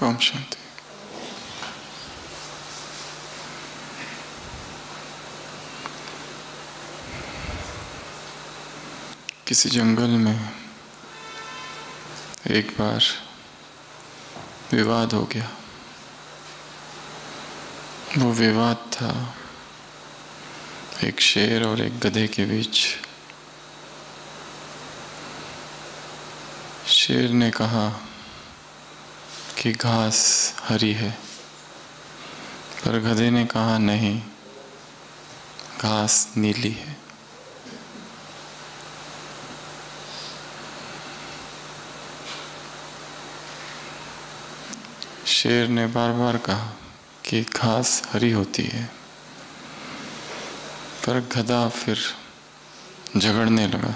ओम शांति। किसी जंगल में एक बार विवाद हो गया। वो विवाद था एक शेर और एक गधे के बीच। शेर ने कहा कि घास हरी है, पर गधे ने कहा नहीं, घास नीली है। शेर ने बार बार कहा कि घास हरी होती है, पर गधा फिर झगड़ने लगा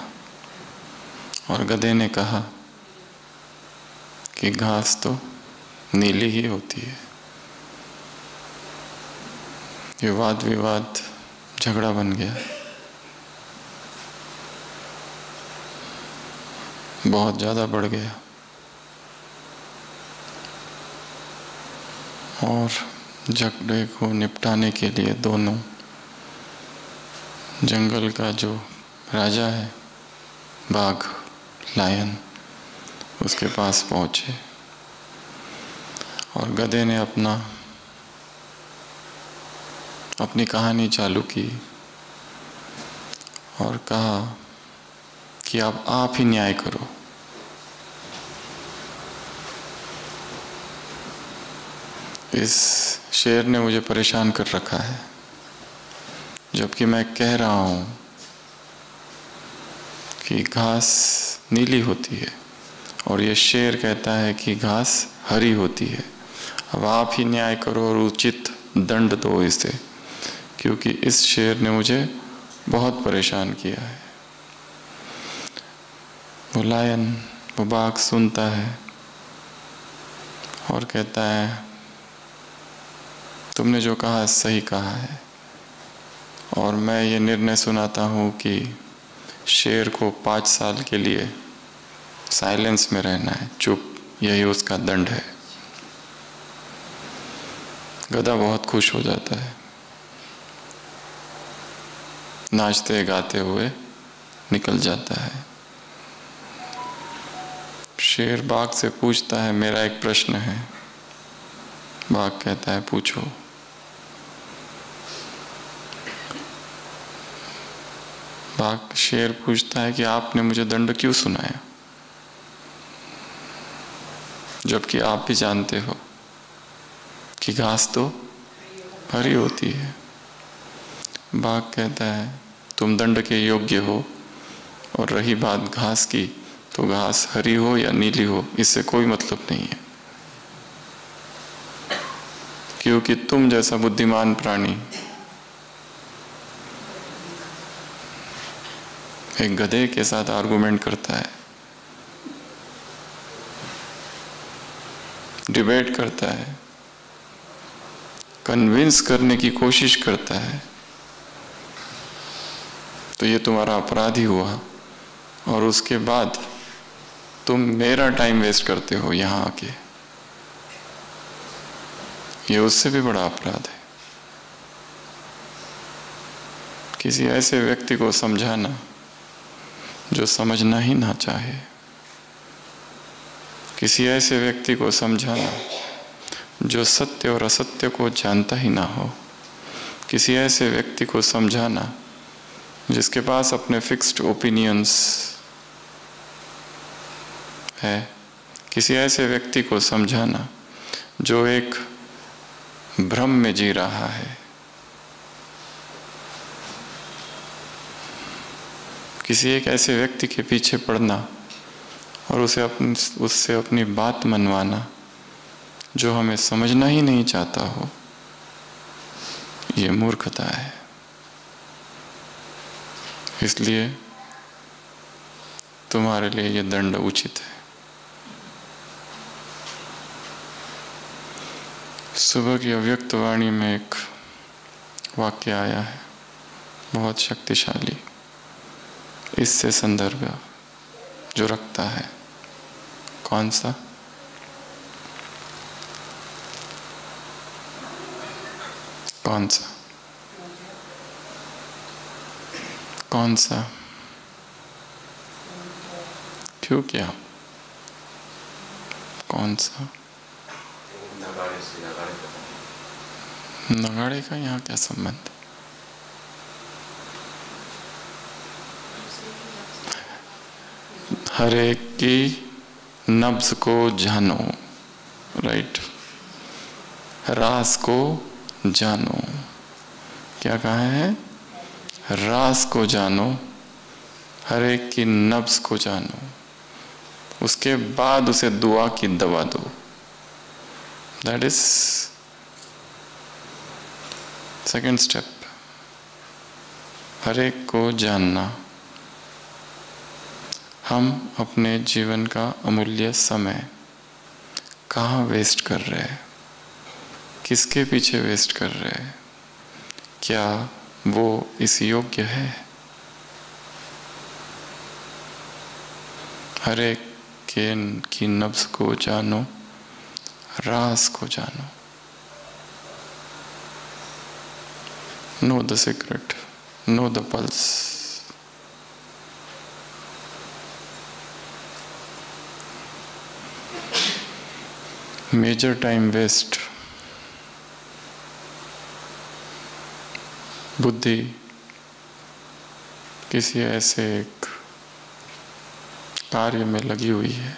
और गधे ने कहा कि घास तो नीली ही होती है। ये वाद विवाद झगड़ा बन गया, बहुत ज़्यादा बढ़ गया और झगड़े को निपटाने के लिए दोनों जंगल का जो राजा है, बाघ, लायन, उसके पास पहुँचे और गधे ने अपनी कहानी चालू की और कहा कि अब आप ही न्याय करो। इस शेर ने मुझे परेशान कर रखा है, जबकि मैं कह रहा हूँ कि घास नीली होती है और ये शेर कहता है कि घास हरी होती है। अब आप ही न्याय करो और उचित दंड दो इसे, क्योंकि इस शेर ने मुझे बहुत परेशान किया है। वो लायन, वो बाघ सुनता है और कहता है तुमने जो कहा सही कहा है, और मैं ये निर्णय सुनाता हूँ कि शेर को 5 साल के लिए साइलेंस में रहना है, चुप, यही उसका दंड है। गधा बहुत खुश हो जाता है, नाचते गाते हुए निकल जाता है। शेर बाघ से पूछता है मेरा एक प्रश्न है। बाघ कहता है पूछो। बाघ शेर पूछता है कि आपने मुझे दंड क्यों सुनाया, जबकि आप भी जानते हो कि घास तो हरी होती है। बाघ कहता है तुम दंड के योग्य हो, और रही बात घास की, तो घास हरी हो या नीली हो इससे कोई मतलब नहीं है, क्योंकि तुम जैसा बुद्धिमान प्राणी एक गधे के साथ आर्गुमेंट करता है, डिबेट करता है, कन्विंस करने की कोशिश करता है, तो ये तुम्हारा अपराध ही हुआ। और उसके बाद तुम मेरा टाइम वेस्ट करते हो यहाँ आके, ये उससे भी बड़ा अपराध है। किसी ऐसे व्यक्ति को समझाना जो समझना ही ना चाहे, किसी ऐसे व्यक्ति को समझाना जो सत्य और असत्य को जानता ही ना हो, किसी ऐसे व्यक्ति को समझाना जिसके पास अपने फिक्स्ड ओपिनियंस है, किसी ऐसे व्यक्ति को समझाना जो एक भ्रम में जी रहा है, किसी एक ऐसे व्यक्ति के पीछे पड़ना और उससे अपनी बात मनवाना जो हमें समझना ही नहीं चाहता हो, ये मूर्खता है। इसलिए तुम्हारे लिए ये दंड उचित है। सुबह की अव्यक्त वाणी में एक वाक्य आया है, बहुत शक्तिशाली, इससे संदर्भ जो रखता है। कौन सा? कौन सा? कौन सा? क्यों क्या? कौन सा? नगाड़े का यहाँ क्या संबंध? हर एक की नब्ज को जानो, राइट? रास को जानो। क्या कहा है? रास को जानो, हर एक की नब्ज को जानो, उसके बाद उसे दुआ की दवा दो। That is second step. हर एक को जानना। हम अपने जीवन का अमूल्य समय कहाँ वेस्ट कर रहे हैं? किसके पीछे वेस्ट कर रहे हैं? क्या वो इस योग्य है? हर एक की नब्ज को जानो, राज को जानो। Know the secret, know the pulse. Major time waste. बुद्धि किसी ऐसे एक कार्य में लगी हुई है,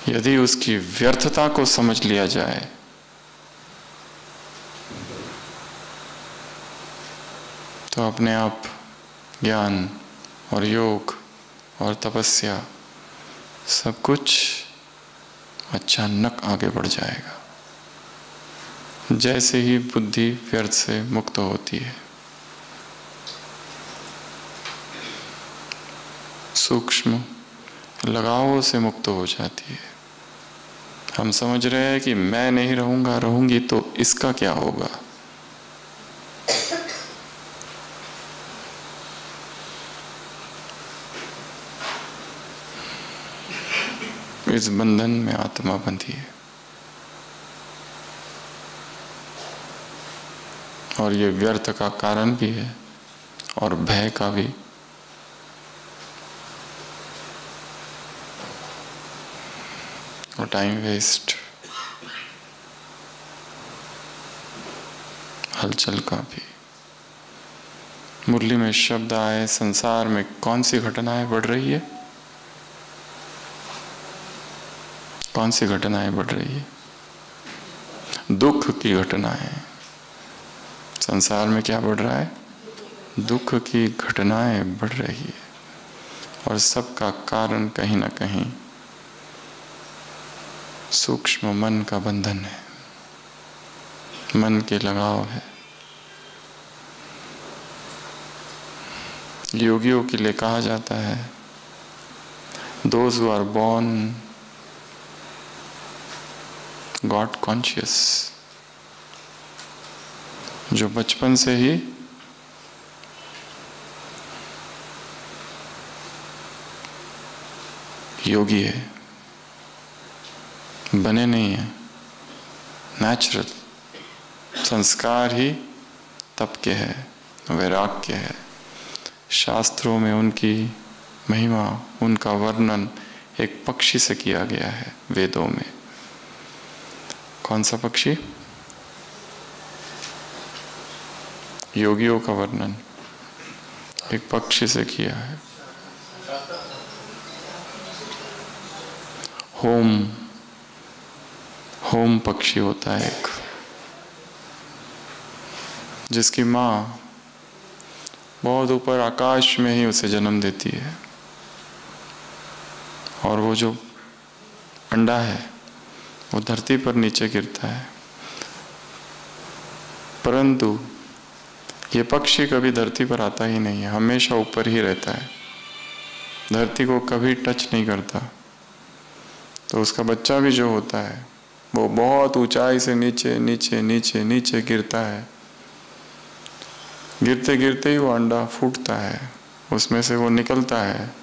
यदि उसकी व्यर्थता को समझ लिया जाए तो अपने आप ज्ञान और योग और तपस्या सब कुछ अचानक आगे बढ़ जाएगा। जैसे ही बुद्धि व्यर्थ से मुक्त होती है, सूक्ष्म लगावों से मुक्त हो जाती है। हम समझ रहे हैं कि मैं नहीं रहूंगा, रहूंगी तो इसका क्या होगा। इस बंधन में आत्मा बंधी है और ये व्यर्थ का कारण भी है और भय का भी। और टाइम वेस्ट, हलचल का भी। मुरली में शब्द आए, संसार में कौन सी घटनाएं बढ़ रही है? कौन सी घटनाएं बढ़ रही है? दुख की घटनाएं। संसार में क्या बढ़ रहा है? दुख की घटनाएं बढ़ रही है और सबका कारण कहीं ना कहीं सूक्ष्म मन का बंधन है, मन के लगाव है। योगियों के लिए कहा जाता है, those who are born God conscious, जो बचपन से ही योगी है, बने नहीं है, नेचुरल संस्कार ही तप के है, वैराग्य है। शास्त्रों में उनकी महिमा, उनका वर्णन एक पक्षी से किया गया है वेदों में। कौन सा पक्षी? योगियों का वर्णन एक पक्षी से किया है। होम पक्षी होता है एक, जिसकी माँ बहुत ऊपर आकाश में ही उसे जन्म देती है और वो जो अंडा है वो धरती पर नीचे गिरता है। परंतु ये पक्षी कभी धरती पर आता ही नहीं है, हमेशा ऊपर ही रहता है, धरती को कभी टच नहीं करता। तो उसका बच्चा भी जो होता है वो बहुत ऊंचाई से नीचे नीचे नीचे नीचे गिरता है। गिरते गिरते ही वो अंडा फूटता है, उसमें से वो निकलता है,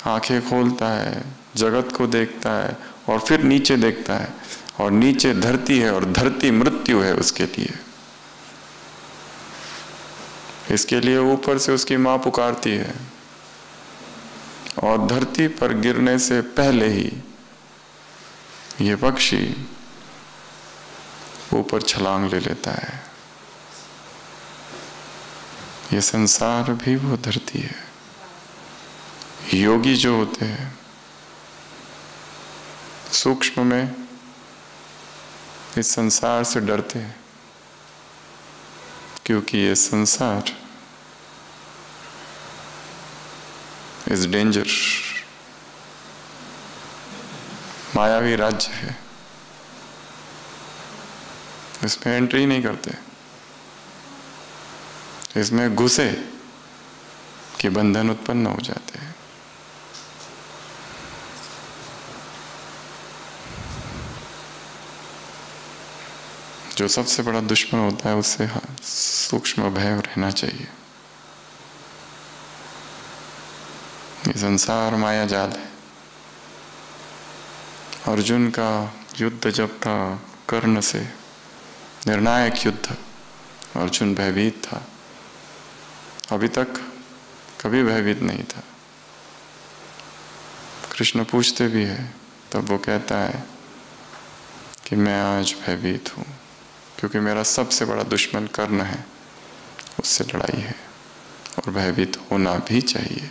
आंखें खोलता है, जगत को देखता है और फिर नीचे देखता है और नीचे धरती है और धरती मृत्यु है उसके लिए। इसके लिए ऊपर से उसकी मां पुकारती है और धरती पर गिरने से पहले ही ये पक्षी ऊपर छलांग ले लेता है। ये संसार भी वो धरती है। योगी जो होते हैं सूक्ष्म में इस संसार से डरते हैं, क्योंकि ये संसार इज डेंजर, मायावी राज्य है, इसमें एंट्री नहीं करते। इसमें घुसे कि बंधन उत्पन्न हो जाते हैं। जो सबसे बड़ा दुश्मन होता है उससे सूक्ष्म भय रहना चाहिए। ये संसार माया जाल है। अर्जुन का युद्ध जब था कर्ण से, निर्णायक युद्ध, अर्जुन भयभीत था। अभी तक कभी भयभीत नहीं था। कृष्ण पूछते भी है तब वो कहता है कि मैं आज भयभीत हूँ, क्योंकि मेरा सबसे बड़ा दुश्मन कर्ण है, उससे लड़ाई है और भयभीत होना भी चाहिए।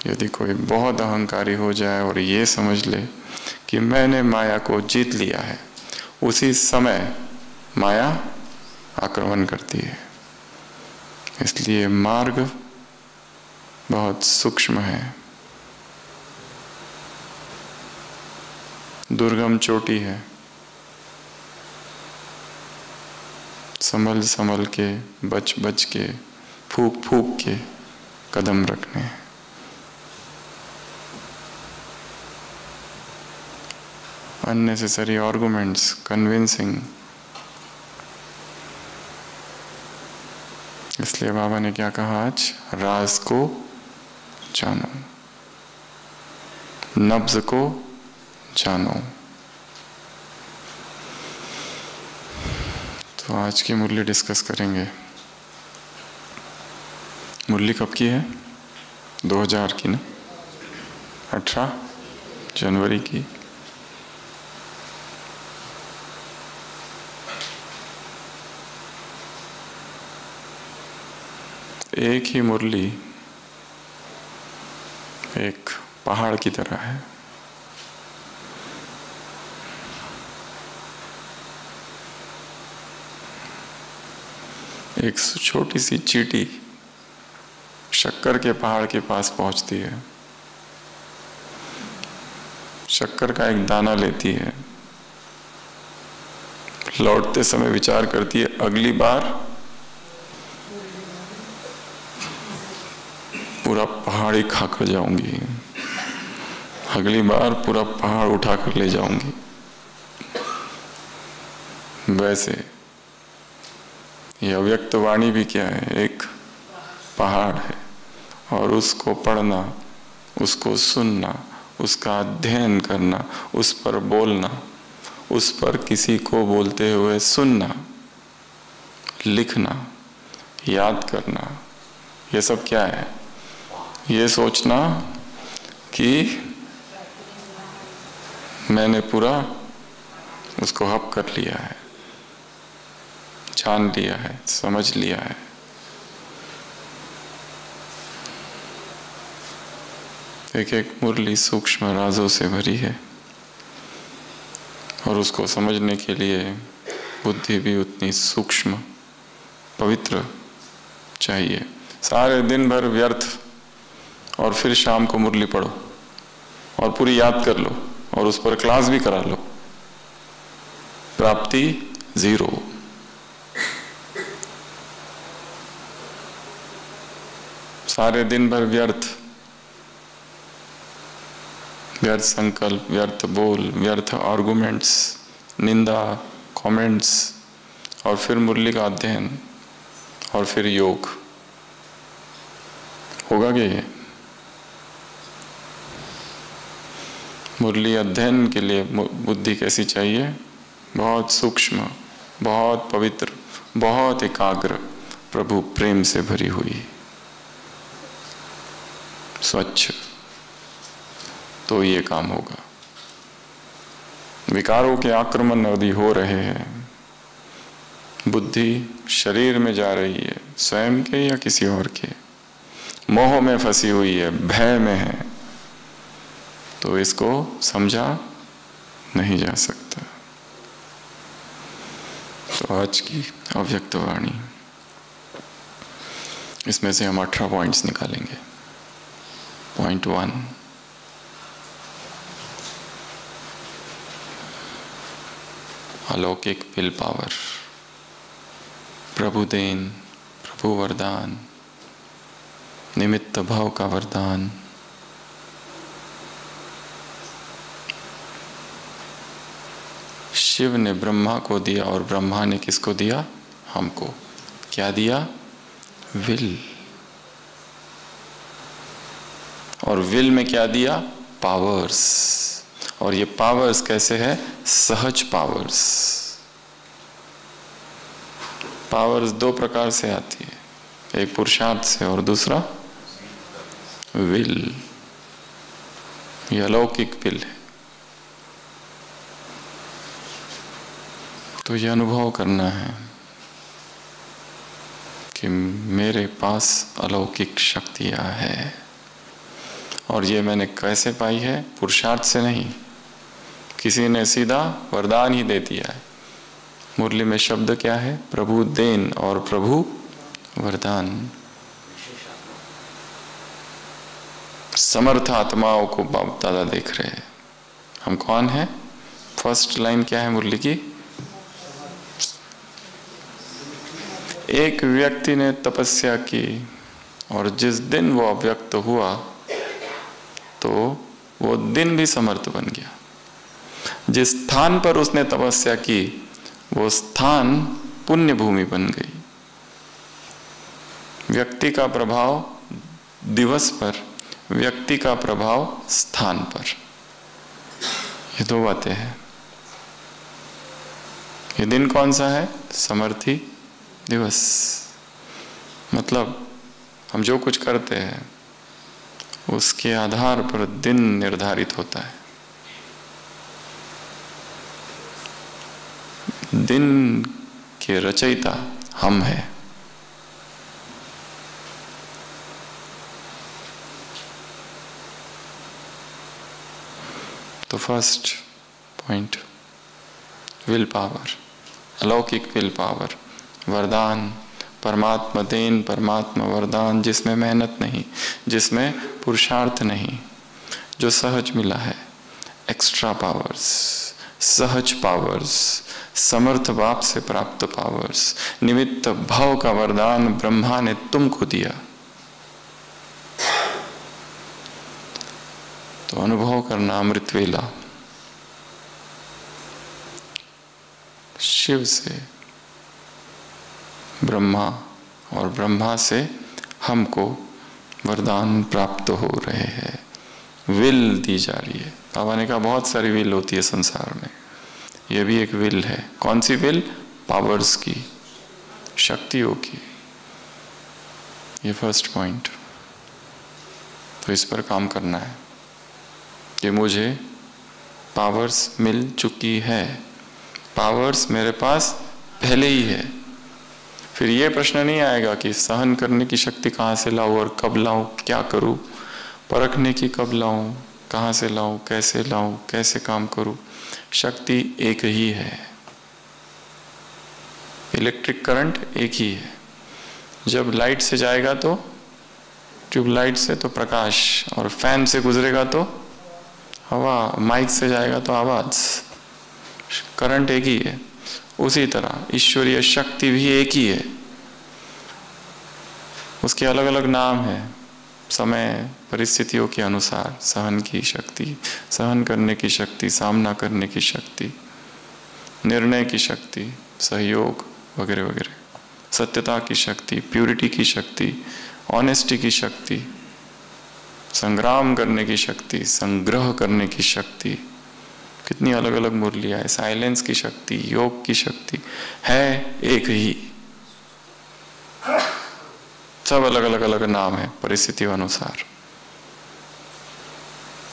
यदि कोई बहुत अहंकारी हो जाए और ये समझ ले कि मैंने माया को जीत लिया है, उसी समय माया आक्रमण करती है। इसलिए मार्ग बहुत सूक्ष्म है, दुर्गम चोटी है। संभल संभल के, बच बच के, फूक फूक के कदम रखने हैं। Unnecessary arguments, convincing. इसलिए बाबा ने क्या कहा आज? राज को जानो, नब्ज को जानो। तो आज की मुरली डिस्कस करेंगे। मुरली कब की है? 2000 की ना, 18 जनवरी की। एक ही मुरली एक पहाड़ की तरह है। एक छोटी सी चींटी शक्कर के पहाड़ के पास पहुंचती है, शक्कर का एक दाना लेती है, लौटते समय विचार करती है अगली बार पूरा पहाड़ ही खाकर जाऊंगी, अगली बार पूरा पहाड़ उठाकर ले जाऊंगी। वैसे ये अव्यक्त वाणी भी क्या है? एक पहाड़ है, और उसको पढ़ना, उसको सुनना, उसका अध्ययन करना, उस पर बोलना, उस पर किसी को बोलते हुए सुनना, लिखना, याद करना, ये सब क्या है? ये सोचना कि मैंने पूरा उसको हप कर लिया है, जान लिया है, समझ लिया है। एक एक मुरली सूक्ष्म राजों से भरी है, और उसको समझने के लिए बुद्धि भी उतनी सूक्ष्म, पवित्र चाहिए। सारे दिन भर व्यर्थ, और फिर शाम को मुरली पढ़ो और पूरी याद कर लो और उस पर क्लास भी करा लो, प्राप्ति 0। सारे दिन भर व्यर्थ, व्यर्थ संकल्प, व्यर्थ बोल, व्यर्थ आर्गुमेंट्स, निंदा, कमेंट्स, और फिर मुरली का अध्ययन, और फिर योग। होगा क्या ये? मुरली अध्ययन के लिए बुद्धि कैसी चाहिए? बहुत सूक्ष्म, बहुत पवित्र, बहुत एकाग्र, प्रभु प्रेम से भरी हुई, स्वच्छ, तो ये काम होगा। विकारों के आक्रमण यदि हो रहे हैं, बुद्धि शरीर में जा रही है, स्वयं के या किसी और के, मोह में फंसी हुई है, भय में है, तो इसको समझा नहीं जा सकता। तो आज की अव्यक्त वाणी, इसमें से हम 18 पॉइंट्स निकालेंगे। पॉइंट 1, अलौकिक विल पावर, प्रभु देन, प्रभु वरदान, निमित्त भाव का वरदान। शिव ने ब्रह्मा को दिया और ब्रह्मा ने किसको दिया? हमको। क्या दिया? विल। और विल में क्या दिया? पावर्स। और ये पावर्स कैसे है? सहज पावर्स। पावर्स दो प्रकार से आती है, एक पुरुषार्थ से और दूसरा विल। ये अलौकिक विल है। तो ये अनुभव करना है कि मेरे पास अलौकिक शक्तियां है। और ये मैंने कैसे पाई है? पुरुषार्थ से नहीं, किसी ने सीधा वरदान ही दे दिया है। मुरली में शब्द क्या है? प्रभु देन और प्रभु वरदान। समर्थ आत्माओं को बाप दादा देख रहे हैं। हम कौन है? फर्स्ट लाइन क्या है मुरली की? एक व्यक्ति ने तपस्या की और जिस दिन वो अव्यक्त हुआ तो वो दिन भी समर्थ बन गया। जिस स्थान पर उसने तपस्या की वो स्थान पुण्य भूमि बन गई। व्यक्ति का प्रभाव दिवस पर, व्यक्ति का प्रभाव स्थान पर, ये दो बातें हैं। ये दिन कौन सा है? समर्थी दिवस। मतलब हम जो कुछ करते हैं उसके आधार पर दिन निर्धारित होता है। दिन के रचयिता हम हैं। तो फर्स्ट पॉइंट, विल पावर, अलौकिक विल पावर, वरदान, परमात्मा देन, परमात्मा वरदान, जिसमें मेहनत नहीं, जिसमें पुरुषार्थ नहीं, जो सहज मिला है। एक्स्ट्रा पावर्स, सहज पावर्स, समर्थ बाप से प्राप्त पावर्स, निमित्त भाव का वरदान ब्रह्मा ने तुमको दिया। तो अनुभव करना अमृत वेला, शिव से ब्रह्मा और ब्रह्मा से हमको वरदान प्राप्त हो रहे हैं। विल दी जा रही है। बाबा ने कहा बहुत सारी विल होती है संसार में, ये भी एक विल है। कौन सी विल? पावर्स की, शक्तियों की। ये फर्स्ट पॉइंट। तो इस पर काम करना है कि मुझे पावर्स मिल चुकी है। पावर्स मेरे पास पहले ही है। फिर ये प्रश्न नहीं आएगा कि सहन करने की शक्ति कहाँ से लाऊं और कब लाऊं, क्या करूं, परखने की कब लाऊं, कहाँ से लाऊं, कैसे काम करूं। शक्ति एक ही है। इलेक्ट्रिक करंट एक ही है। जब लाइट से जाएगा तो ट्यूबलाइट से तो प्रकाश, और फैन से गुजरेगा तो हवा, माइक से जाएगा तो आवाज। करंट एक ही है। उसी तरह ईश्वरीय शक्ति भी एक ही है। उसके अलग अलग नाम है, समय परिस्थितियों के अनुसार। सहन की शक्ति, सहन करने की शक्ति, सामना करने की शक्ति, निर्णय की शक्ति, सहयोग वगैरह वगैरह, सत्यता की शक्ति, प्यूरिटी की शक्ति, ऑनेस्टी की शक्ति। संग्राम करने की शक्ति, संग्रह करने की शक्ति, कितनी अलग अलग मुरलियां है, साइलेंस की शक्ति, योग की शक्ति है एक ही, सब अलग अलग अलग नाम है परिस्थितियों अनुसार।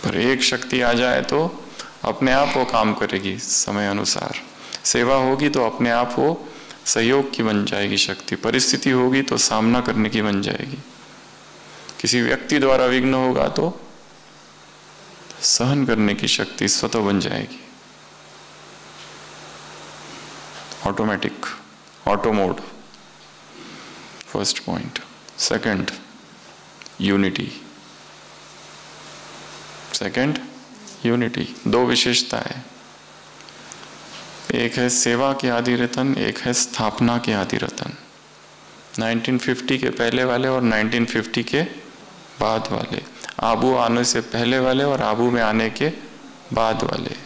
पर एक शक्ति आ जाए तो अपने आप वो काम करेगी समय अनुसार। सेवा होगी तो अपने आप वो सहयोग की बन जाएगी शक्ति, परिस्थिति होगी तो सामना करने की बन जाएगी, किसी व्यक्ति द्वारा विघ्न होगा तो सहन करने की शक्ति स्वतः बन जाएगी। Automatic, auto mode, first point. Second, unity. Second, unity. दो विशेषता है, एक है सेवा के आदि रतन, एक है स्थापना के आदि रतन। 1950 के पहले वाले और 1950 के बाद वाले, आबू आने से पहले वाले और आबू में आने के बाद वाले,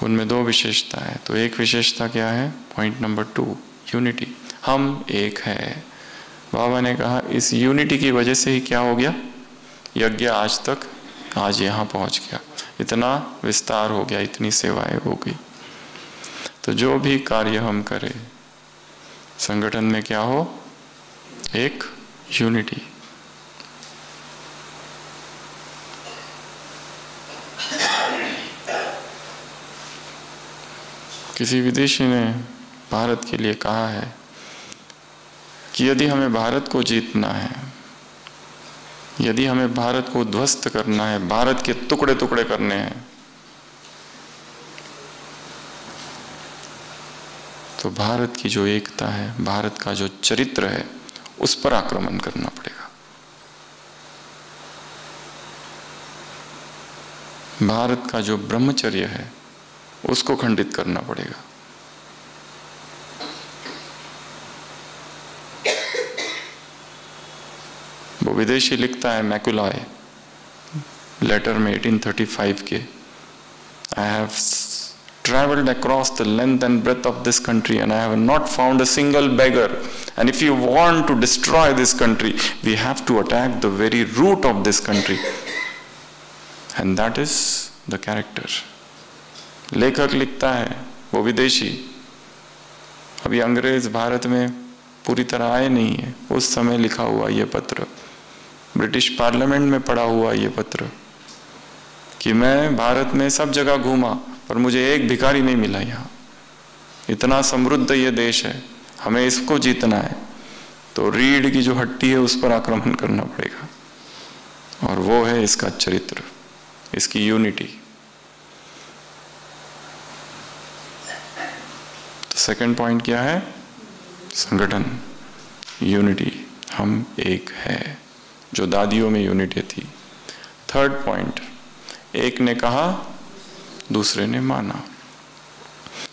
उनमें दो विशेषता है। तो एक विशेषता क्या है? Point number 2, unity. हम एक है। बाबा ने कहा इस यूनिटी की वजह से ही क्या हो गया? यज्ञ आज तक, आज यहाँ पहुँच गया, इतना विस्तार हो गया, इतनी सेवाएं हो गई। तो जो भी कार्य हम करें संगठन में क्या हो? एक यूनिटी। किसी विदेशी ने भारत के लिए कहा है कि यदि हमें भारत को जीतना है, यदि हमें भारत को ध्वस्त करना है, भारत के टुकड़े टुकड़े करने हैं, तो भारत की जो एकता है, भारत का जो चरित्र है, उस पर आक्रमण करना पड़ेगा। भारत का जो ब्रह्मचर्य है उसको खंडित करना पड़ेगा। वो विदेशी लिखता है मैकुलाय लेटर में 1835 के, I have traveled across the length and breadth of this country and I have not found a single beggar, and if you want to destroy this country we have to attack the very root of this country, and that is the character। लेखक लिखता है, वो विदेशी, अभी अंग्रेज भारत में पूरी तरह आए नहीं है, उस समय लिखा हुआ ये पत्र, ब्रिटिश पार्लियामेंट में पढ़ा हुआ ये पत्र, कि मैं भारत में सब जगह घूमा पर मुझे एक भिखारी नहीं मिला। यहाँ इतना समृद्ध ये देश है, हमें इसको जीतना है, तो रीढ़ की जो हड्डी है उस पर आक्रमण करना पड़ेगा, और वो है इसका चरित्र, इसकी यूनिटी। तो सेकंड पॉइंट क्या है? संगठन, यूनिटी, हम एक है, जो दादियों में यूनिटी थी। थर्ड पॉइंट, एक ने कहा दूसरे ने माना,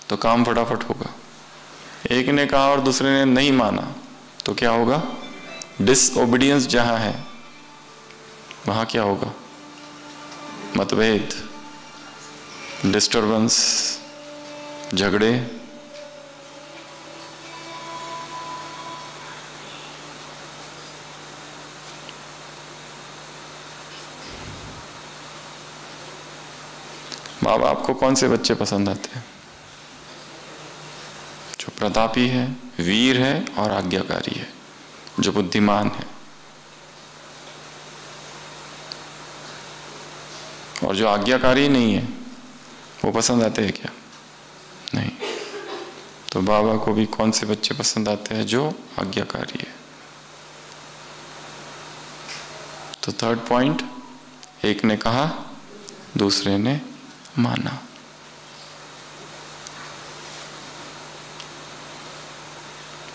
तो काम फटाफट होगा। एक ने कहा और दूसरे ने नहीं माना तो क्या होगा? डिसओबीडियंस जहां है वहां क्या होगा? मतभेद, डिस्टर्बेंस, झगड़े। माँ बाप को कौन से बच्चे पसंद आते हैं? जो प्रतापी है, वीर है और आज्ञाकारी है, जो बुद्धिमान है। और जो आज्ञाकारी नहीं है वो पसंद आते हैं क्या? नहीं। तो बाबा को भी कौन से बच्चे पसंद आते हैं? जो आज्ञाकारी है। तो थर्ड पॉइंट, एक ने कहा दूसरे ने माना।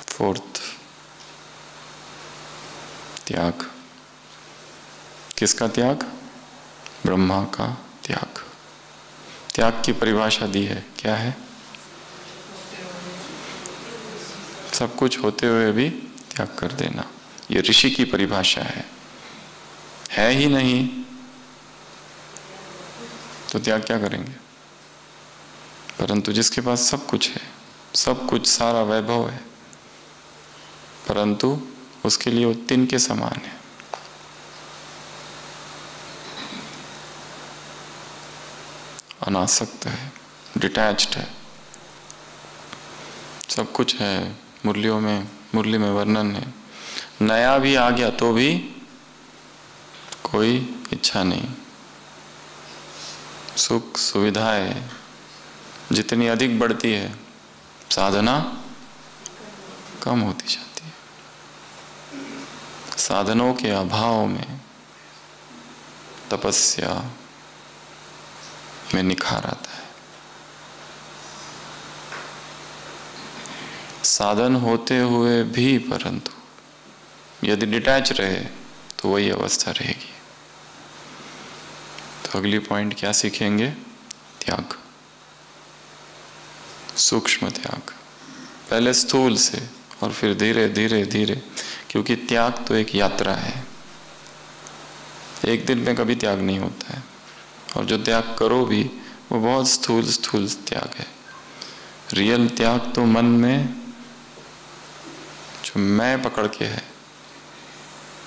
फोर्थ, त्याग। किसका त्याग? ब्रह्मा का त्याग। त्याग की परिभाषा दी है, क्या है? सब कुछ होते हुए भी त्याग कर देना, ये ऋषि की परिभाषा है ही नहीं तो त्याग क्या करेंगे? परंतु जिसके पास सब कुछ है, सब कुछ, सारा वैभव है, परंतु उसके लिए वो तिन के समान है। अनासक्त है, डिटैच्ड है, सब कुछ है। मुरली में वर्णन है। नया भी आ गया तो भी कोई इच्छा नहीं। सुख सुविधाएं जितनी अधिक बढ़ती है, साधना कम होती जाती है। साधनों के अभाव में तपस्या में निखार आता है। साधन होते हुए भी परंतु यदि डिटैच रहे तो वही अवस्था रहेगी। तो अगली पॉइंट क्या सीखेंगे? त्याग, सूक्ष्म त्याग, पहले स्थूल से और फिर धीरे धीरे धीरे, क्योंकि त्याग तो एक यात्रा है, एक दिन में कभी त्याग नहीं होता है। और जो त्याग करो भी वो बहुत स्थूल स्थूल त्याग है। रियल त्याग तो मन में जो मैं पकड़ के है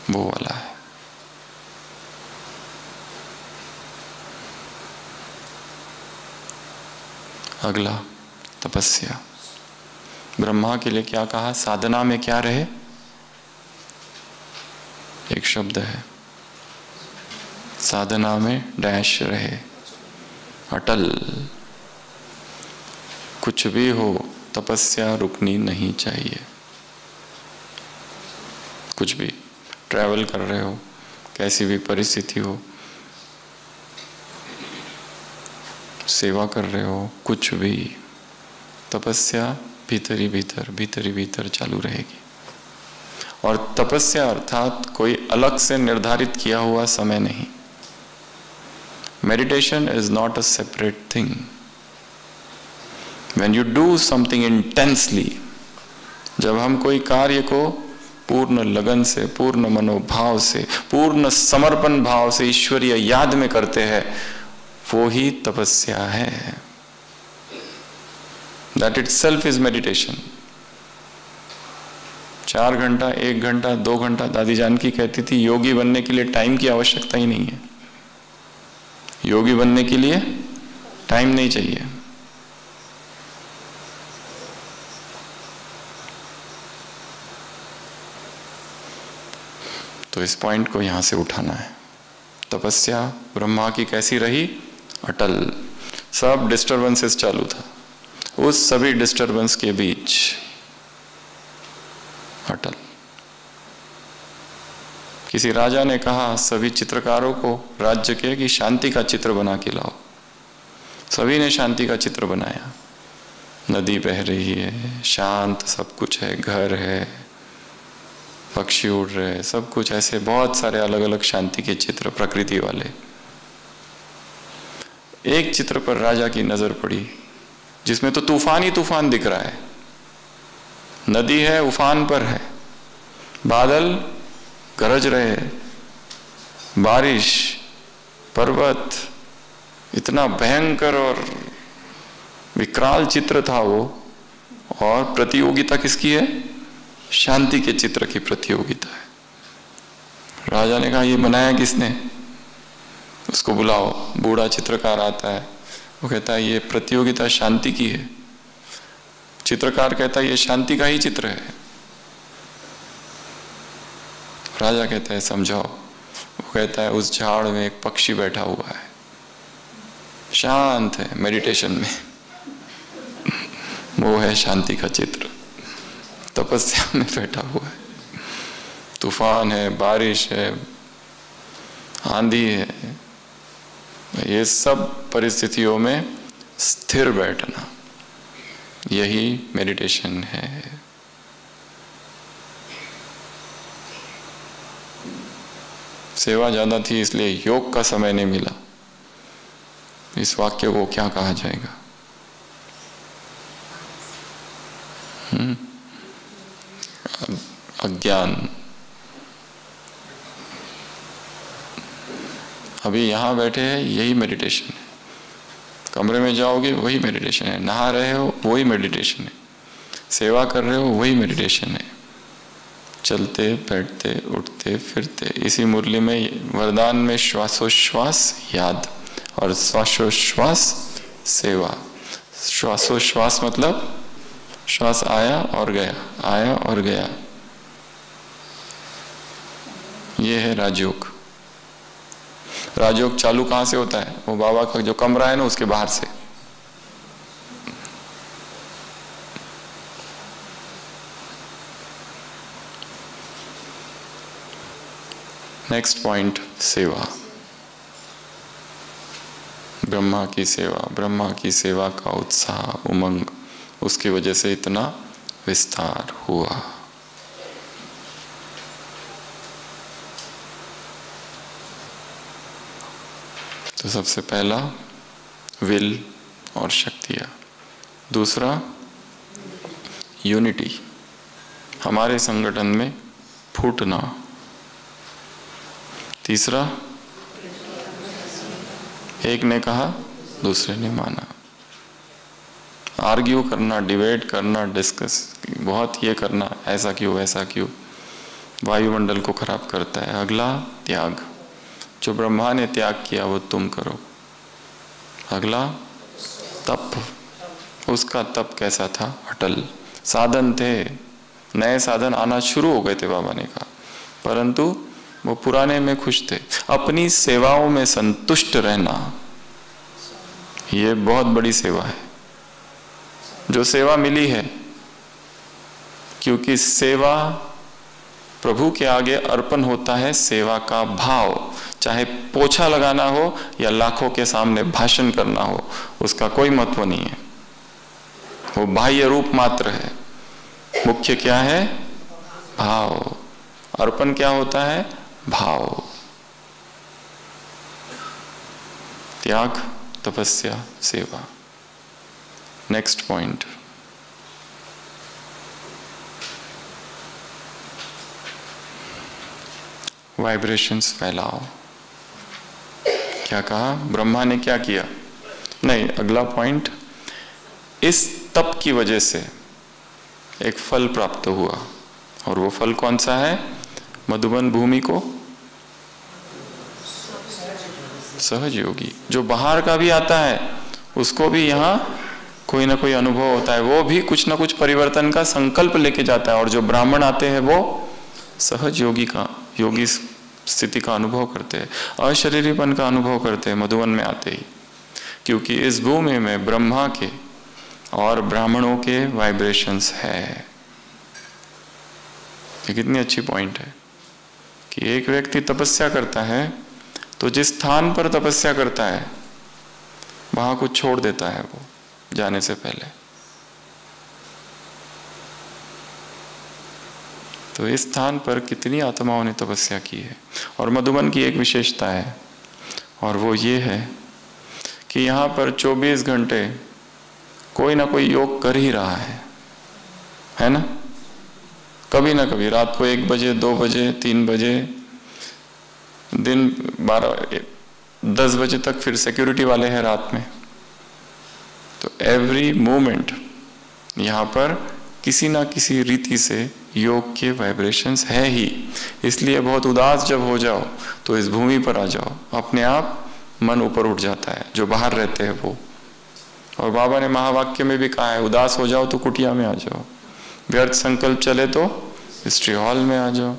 वो वाला है। अगला तपस्या। ब्रह्मा के लिए क्या कहा? साधना में क्या रहे? एक शब्द है, साधना में डैश रहे, अटल। कुछ भी हो तपस्या रुकनी नहीं चाहिए। कुछ भी, ट्रैवल कर रहे हो, कैसी भी परिस्थिति हो, सेवा कर रहे हो, कुछ भी, तपस्या भीतर ही भीतर चालू रहेगी। और तपस्या अर्थात कोई अलग से निर्धारित किया हुआ समय नहीं। Meditation is not a separate thing. When you do something intensely, जब हम कोई कार्य को पूर्ण लगन से, पूर्ण मनोभाव से, पूर्ण समर्पण भाव से ईश्वरीय याद में करते हैं, वो ही तपस्या है। That itself is meditation। 4 घंटा, 1 घंटा, 2 घंटा, दादी जानकी कहती थी योगी बनने के लिए टाइम की आवश्यकता ही नहीं है। योगी बनने के लिए टाइम नहीं चाहिए। तो इस पॉइंट को यहां से उठाना है। तपस्या ब्रह्मा की कैसी रही? अटल। सब डिस्टर्बेंसेस चालू था, उस सभी डिस्टर्बेंस के बीच अटल। किसी राजा ने कहा सभी चित्रकारों को राज्य के कि शांति का चित्र बना के लाओ। सभी ने शांति का चित्र बनाया। नदी बह रही है, शांत सब कुछ है, घर है, पक्षी उड़ रहे हैं, सब कुछ ऐसे बहुत सारे अलग अलग शांति के चित्र प्रकृति वाले। एक चित्र पर राजा की नजर पड़ी जिसमें तो तूफान ही तूफान दिख रहा है। नदी है, उफान पर है, बादल गरज रहे, बारिश, पर्वत, इतना भयंकर और विकराल चित्र था वो। और प्रतियोगिता किसकी है? शांति के चित्र की प्रतियोगिता है। राजा ने कहा ये बनाया किसने? उसको बुलाओ। बूढ़ा चित्रकार आता है, वो कहता है ये प्रतियोगिता शांति की है। चित्रकार कहता है ये शांति का ही चित्र है। राजा कहता है समझाओ। वो कहता है उस झाड़ में एक पक्षी बैठा हुआ है, शांत है, मेडिटेशन में। वो है शांति का चित्र। तपस्या में बैठा हुआ है, तूफान है, बारिश है, आंधी है, ये सब परिस्थितियों में स्थिर बैठना, यही मेडिटेशन है। सेवा ज्यादा थी इसलिए योग का समय नहीं मिला। इस वाक्य को क्या कहा जाएगा? अज्ञान। अभी यहां बैठे हैं, यही मेडिटेशन है। कमरे में जाओगे वही मेडिटेशन है, नहा रहे हो वही मेडिटेशन है, सेवा कर रहे हो वही मेडिटेशन है। चलते बैठते उठते फिरते। इसी मुरली में वरदान में श्वासोश्वास याद और श्वासोश्वास सेवा। श्वासोश्वास मतलब श्वास आया और गया, आया और गया, ये है राजयोग। राजयोग चालू कहां से होता है? वो बाबा का जो कमरा है ना उसके बाहर से। नेक्स्ट पॉइंट, सेवा। ब्रह्मा की सेवा, ब्रह्मा की सेवा का उत्साह, उमंग, उसकी वजह से इतना विस्तार हुआ। तो सबसे पहला विल और शक्तियाँ, दूसरा यूनिटी, हमारे संगठन में फूटना, तीसरा एक ने कहा दूसरे ने माना। आर्ग्यू करना, डिबेट करना, डिस्कस, बहुत ये करना, ऐसा क्यों वैसा क्यों, वायुमंडल को खराब करता है। अगला त्याग, जो ब्रह्मा ने त्याग किया वो तुम करो। अगला तप, उसका तप कैसा था? अटल। साधन थे, नए साधन आना शुरू हो गए थे बाबा ने कहा, परंतु वो पुराने में खुश थे। अपनी सेवाओं में संतुष्ट रहना, ये बहुत बड़ी सेवा है जो सेवा मिली है, क्योंकि सेवा प्रभु के आगे अर्पण होता है। सेवा का भाव, चाहे पोछा लगाना हो या लाखों के सामने भाषण करना हो, उसका कोई महत्व नहीं है, वो बाह्य रूप मात्र है। मुख्य क्या है? भाव। अर्पण क्या होता है? भाव। त्याग, तपस्या, सेवा। नेक्स्ट पॉइंट, वाइब्रेशंस फैलाओ। क्या कहा? ब्रह्मा ने क्या किया? नहीं, अगला पॉइंट, इस तप की वजह से एक फल प्राप्त हुआ, और वो फल कौन सा है? मधुबन भूमि को सहज योगी, जो बाहर का भी आता है उसको भी यहाँ कोई ना कोई अनुभव होता है, वो भी कुछ ना कुछ परिवर्तन का संकल्प लेके जाता है। और जो ब्राह्मण आते हैं वो सहज योगी का, योगी स्थिति का अनुभव करते हैं, अशरीरीपन का अनुभव करते हैं मधुबन में आते ही, क्योंकि इस भूमि में ब्रह्मा के और ब्राह्मणों के वाइब्रेशंस है। ये कितनी अच्छी पॉइंट है कि एक व्यक्ति तपस्या करता है तो जिस स्थान पर तपस्या करता है वहां कुछ छोड़ देता है वो जाने से पहले। तो इस स्थान पर कितनी आत्माओं ने तपस्या की है। और मधुबन की एक विशेषता है, और वो ये है कि यहाँ पर 24 घंटे कोई ना कोई योग कर ही रहा है ना? कभी ना कभी रात को 1 बजे, 2 बजे, 3 बजे, दिन 10 बजे तक फिर सिक्योरिटी वाले हैं रात में। तो एवरी मोमेंट यहाँ पर किसी ना किसी रीति से योग के वाइब्रेशंस है ही। इसलिए बहुत उदास जब हो जाओ तो इस भूमि पर आ जाओ, अपने आप मन ऊपर उठ जाता है, जो बाहर रहते हैं वो। और बाबा ने महावाक्य में भी कहा है, उदास हो जाओ तो कुटिया में आ जाओ, व्यर्थ संकल्प चले तो हिस्ट्री हॉल में आ जाओ,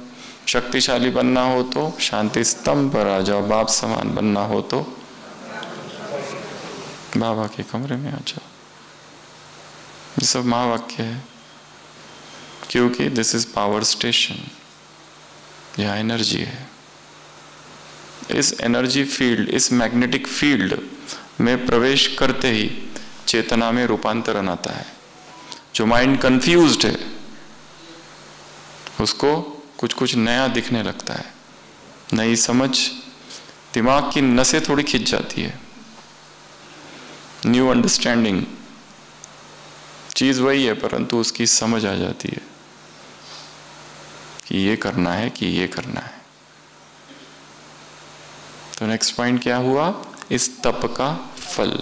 शक्तिशाली बनना हो तो शांति स्तंभ पर आ जाओ, बाप समान बनना हो तो बाबा के कमरे में आ जाओ। ये सब महावाक्य है, क्योंकि दिस इज पावर स्टेशन, यह एनर्जी है। इस एनर्जी फील्ड, इस मैग्नेटिक फील्ड में प्रवेश करते ही चेतना में रूपांतरण आता है। जो माइंड कंफ्यूज्ड है उसको कुछ कुछ नया दिखने लगता है, नई समझ, दिमाग की नसें थोड़ी खिंच जाती है, न्यू अंडरस्टैंडिंग। चीज वही है परंतु उसकी समझ आ जाती है कि ये करना है, कि ये करना है। तो नेक्स्ट पॉइंट क्या हुआ? इस तप का फल,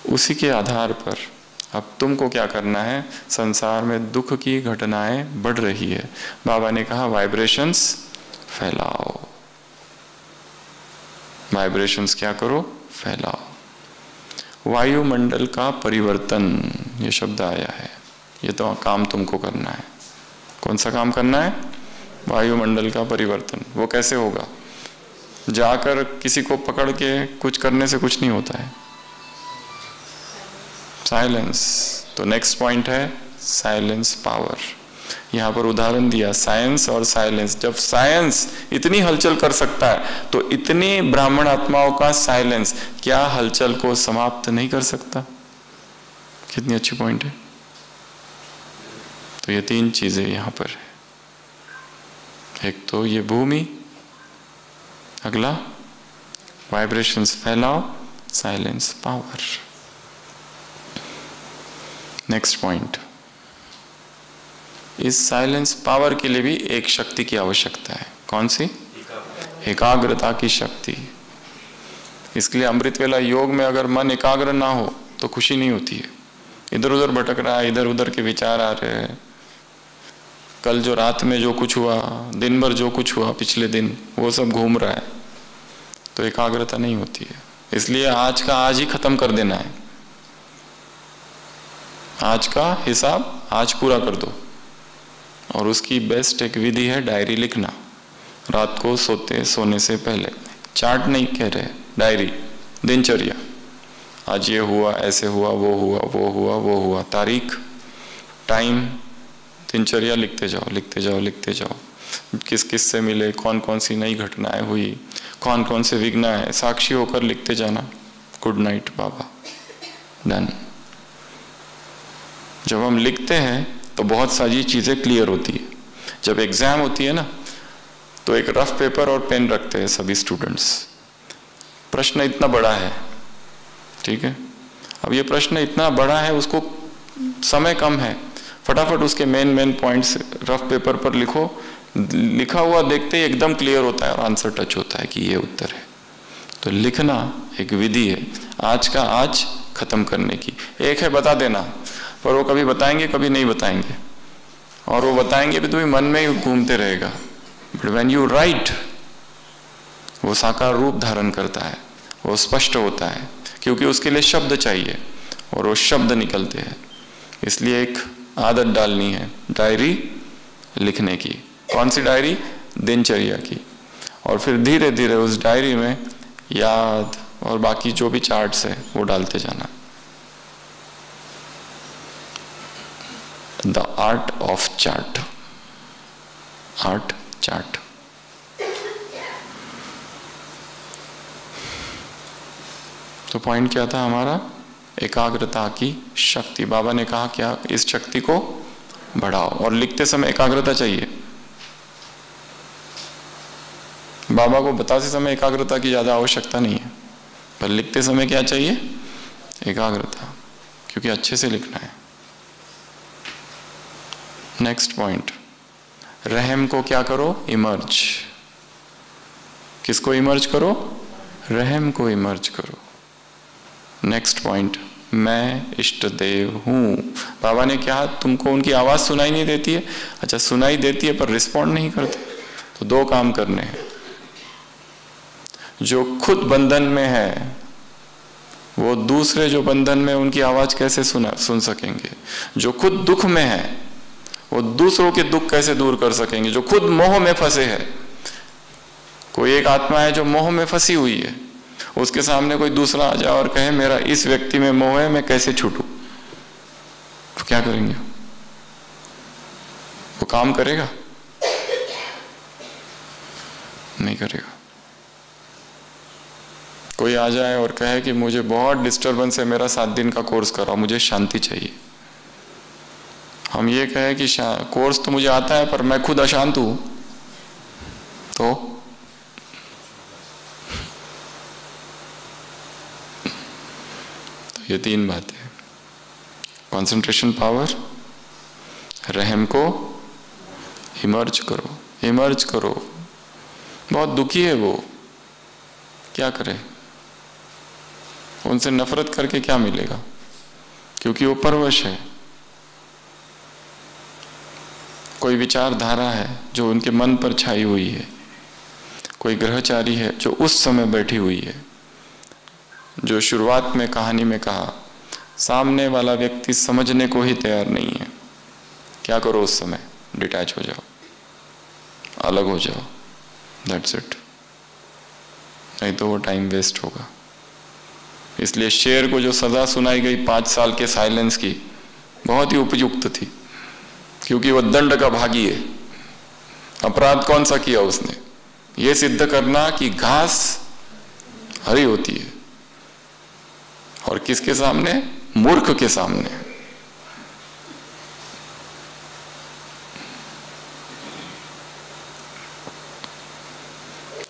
उसी के आधार पर अब तुमको क्या करना है, संसार में दुख की घटनाएं बढ़ रही है, बाबा ने कहा वाइब्रेशंस फैलाओ, वाइब्रेशंस क्या करो, फैलाओ। वायुमंडल का परिवर्तन, ये शब्द आया है, ये तो काम तुमको करना है। कौन सा काम करना है? वायुमंडल का परिवर्तन। वो कैसे होगा? जाकर किसी को पकड़ के कुछ करने से कुछ नहीं होता है। साइलेंस। तो नेक्स्ट पॉइंट है साइलेंस पावर। यहां पर उदाहरण दिया साइंस और साइलेंस। जब साइंस इतनी हलचल कर सकता है तो इतनी ब्राह्मण आत्माओं का साइलेंस क्या हलचल को समाप्त नहीं कर सकता? कितनी अच्छी पॉइंट है। तो ये तीन चीजें यहां पर है। एक तो ये भूमि, अगला वाइब्रेशंस फैलाओ, साइलेंस पावर। नेक्स्ट पॉइंट, इस साइलेंस पावर के लिए भी एक शक्ति की आवश्यकता है। कौन सी? एकाग्रता की शक्ति। इसके लिए अमृत वेला योग में अगर मन एकाग्र ना हो तो खुशी नहीं होती है। इधर उधर भटक रहा है, इधर उधर के विचार आ रहे हैं, कल जो रात में जो कुछ हुआ, दिन भर जो कुछ हुआ पिछले दिन, वो सब घूम रहा है, तो एकाग्रता नहीं होती है। इसलिए आज का आज ही खत्म कर देना है। आज का हिसाब आज पूरा कर दो। और उसकी बेस्ट एक विधि है डायरी लिखना। रात को सोने से पहले, चार्ट नहीं कह रहे, डायरी, दिनचर्या। आज ये हुआ, ऐसे हुआ, वो हुआ, वो हुआ, वो हुआ, तारीख, टाइम, दिनचर्या लिखते जाओ, लिखते जाओ, लिखते जाओ। किस किस से मिले, कौन कौन सी नई घटनाएं हुई, कौन कौन से विघ्न है, साक्षी होकर लिखते जाना। गुड नाइट बाबा, डन। जब हम लिखते हैं तो बहुत सारी चीजें क्लियर होती है। जब एग्जाम होती है ना, तो एक रफ पेपर और पेन रखते हैं सभी स्टूडेंट्स। प्रश्न इतना बड़ा है, ठीक है, अब ये प्रश्न इतना बड़ा है, उसको समय कम है, फटाफट उसके मेन पॉइंट्स रफ पेपर पर लिखो। लिखा हुआ देखते ही एकदम क्लियर होता है और आंसर टच होता है कि ये उत्तर है। तो लिखना एक विधि है आज का आज खत्म करने की। एक है बता देना, पर वो कभी बताएंगे कभी नहीं बताएंगे, और वो बताएंगे भी तुम्हें मन में ही घूमते रहेगा। बट व्हेन यू राइट, वो साकार रूप धारण करता है, वो स्पष्ट होता है, क्योंकि उसके लिए शब्द चाहिए और वो शब्द निकलते हैं। इसलिए एक आदत डालनी है डायरी लिखने की। कौन सी डायरी? दिनचर्या की। और फिर धीरे धीरे उस डायरी में याद और बाकी जो भी चार्ट्स है वो डालते जाना। The art of chart, art chart. तो पॉइंट क्या था हमारा? एकाग्रता की शक्ति। बाबा ने कहा क्या? इस शक्ति को बढ़ाओ। और लिखते समय एकाग्रता चाहिए। बाबा को बताते समय एकाग्रता की ज्यादा आवश्यकता नहीं है, पर लिखते समय क्या चाहिए? एकाग्रता, क्योंकि अच्छे से लिखना है। नेक्स्ट पॉइंट, रहम को क्या करो? इमर्ज। किसको इमर्ज करो? रहम को इमर्ज करो। नेक्स्ट पॉइंट, मैं इष्ट देव हूं। बाबा ने कहा तुमको उनकी आवाज सुनाई नहीं देती है? अच्छा, सुनाई देती है पर रिस्पॉन्ड नहीं करते। तो दो काम करने हैं। जो खुद बंधन में है वो दूसरे जो बंधन में उनकी आवाज कैसे सुन सकेंगे? जो खुद दुख में है वो दूसरों के दुख कैसे दूर कर सकेंगे? जो खुद मोह में फंसे है, कोई एक आत्मा है जो मोह में फंसी हुई है, उसके सामने कोई दूसरा आ जाए और कहे मेरा इस व्यक्ति में मोह है, मैं कैसे छूटूं? तो क्या करेंगे? वो काम करेगा? नहीं करेगा। कोई आ जाए और कहे कि मुझे बहुत डिस्टरबेंस है, मेरा 7 दिन का कोर्स कराओ, मुझे शांति चाहिए। हम ये कहें कि कोर्स तो मुझे आता है पर मैं खुद अशांत हूं, तो ये तीन बातें, कंसंट्रेशन पावर, रहम को इमर्ज करो। इमर्ज करो। बहुत दुखी है वो, क्या करे? उनसे नफरत करके क्या मिलेगा? क्योंकि वो परवश है। कोई विचारधारा है जो उनके मन पर छाई हुई है, कोई ग्रहचारी है जो उस समय बैठी हुई है। जो शुरुआत में कहानी में कहा, सामने वाला व्यक्ति समझने को ही तैयार नहीं है। क्या करो उस समय? डिटैच हो जाओ, अलग हो जाओ, दैट्स इट। नहीं तो वो टाइम वेस्ट होगा। इसलिए शेर को जो सजा सुनाई गई 5 साल के साइलेंस की, बहुत ही उपयुक्त थी, क्योंकि वह दंड का भागी है। अपराध कौन सा किया उसने? ये सिद्ध करना कि घास हरी होती है। और किसके सामने? मूर्ख के सामने।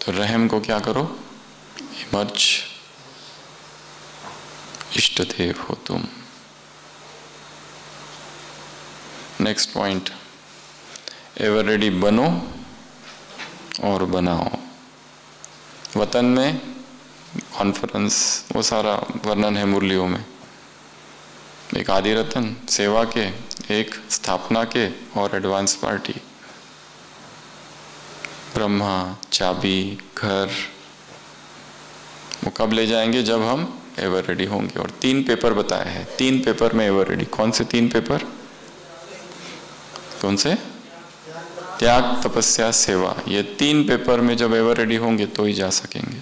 तो रहम को क्या करो? इमर्ज, इष्ट देव हो तुम। नेक्स्ट पॉइंट, एवर रेडी बनो और बनाओ। वतन में कॉन्फ्रेंस, वो सारा वर्णन है मुरलियों में। एक आदि रतन, सेवा के, एक स्थापना के और एडवांस पार्टी। ब्रह्मा, चाबी, घर, वो कब ले जाएंगे? जब हम एवर रेडी होंगे। और 3 पेपर बताए हैं, 3 पेपर में एवर रेडी। कौन से 3 पेपर? कौन से? त्याग, तपस्या, सेवा। ये 3 पेपर में जब एवर रेडी होंगे तो ही जा सकेंगे।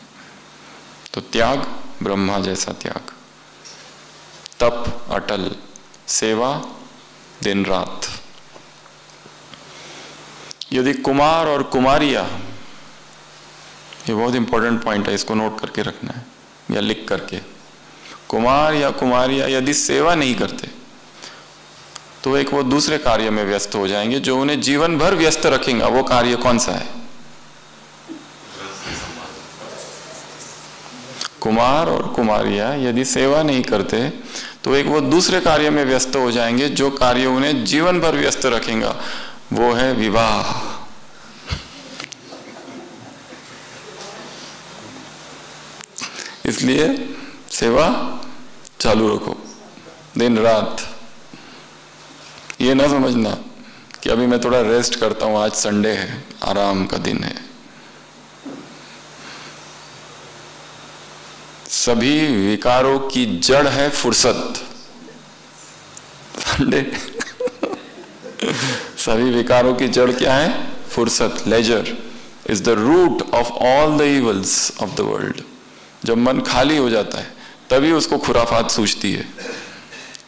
तो त्याग, ब्रह्मा जैसा त्याग। तप, अटल। सेवा, दिन रात। यदि कुमार और कुमारियां, ये बहुत इंपॉर्टेंट पॉइंट है, इसको नोट करके रखना है या लिख करके। कुमार या कुमारियां यदि सेवा नहीं करते तो एक वो दूसरे कार्य में व्यस्त हो जाएंगे जो उन्हें जीवन भर व्यस्त रखेंगे। वो कार्य कौन सा है? कुमार और कुमारियां यदि सेवा नहीं करते तो एक वो दूसरे कार्य में व्यस्त हो जाएंगे जो कार्य उन्हें जीवन भर व्यस्त रखेगा। वो है विवाह। इसलिए सेवा चालू रखो दिन रात। ये ना समझना कि अभी मैं थोड़ा रेस्ट करता हूं, आज संडे है, आराम का दिन है। सभी विकारों की जड़ है फुर्सत। संडे सभी विकारों की जड़ क्या है? फुर्सत। Leisure is the root of all the evils of the world. जब मन खाली हो जाता है तभी उसको खुराफात सूझती है।